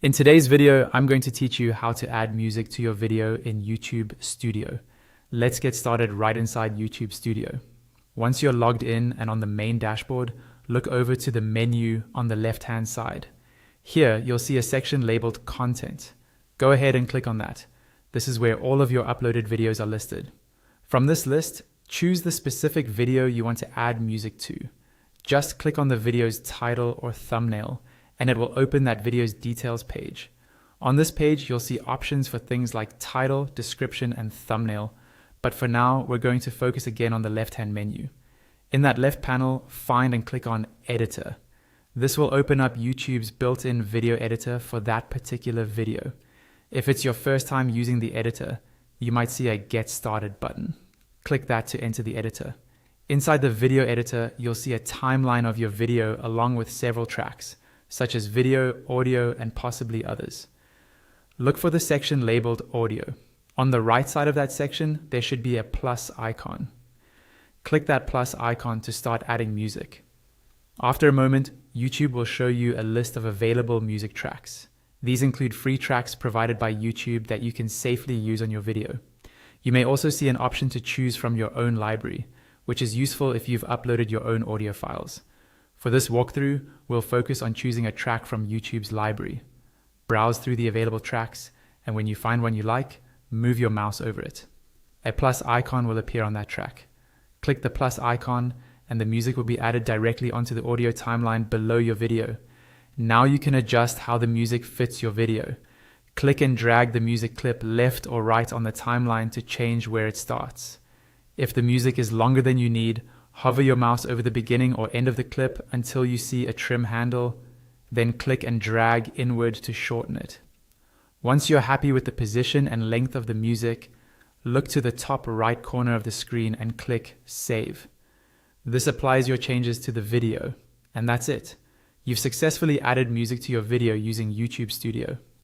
In today's video, I'm going to teach you how to add music to your video in YouTube Studio. Let's get started right inside YouTube Studio. Once you're logged in and on the main dashboard, look over to the menu on the left-hand side. Here, you'll see a section labeled Content. Go ahead and click on that. This is where all of your uploaded videos are listed. From this list, choose the specific video you want to add music to. Just click on the video's title or thumbnail, and it will open that video's details page. On this page, you'll see options for things like title, description, and thumbnail. But for now, we're going to focus again on the left-hand menu. In that left panel, find and click on Editor. This will open up YouTube's built-in video editor for that particular video. If it's your first time using the editor, you might see a Get Started button. Click that to enter the editor. Inside the video editor, you'll see a timeline of your video along with several tracks, such as video, audio, and possibly others. Look for the section labeled Audio. On the right side of that section, there should be a plus icon. Click that plus icon to start adding music. After a moment, YouTube will show you a list of available music tracks. These include free tracks provided by YouTube that you can safely use on your video. You may also see an option to choose from your own library, which is useful if you've uploaded your own audio files. For this walkthrough, we'll focus on choosing a track from YouTube's library. Browse through the available tracks, and when you find one you like, move your mouse over it. A plus icon will appear on that track. Click the plus icon, and the music will be added directly onto the audio timeline below your video. Now you can adjust how the music fits your video. Click and drag the music clip left or right on the timeline to change where it starts. If the music is longer than you need, hover your mouse over the beginning or end of the clip until you see a trim handle, then click and drag inward to shorten it. Once you're happy with the position and length of the music, look to the top right corner of the screen and click Save. This applies your changes to the video, and that's it. You've successfully added music to your video using YouTube Studio.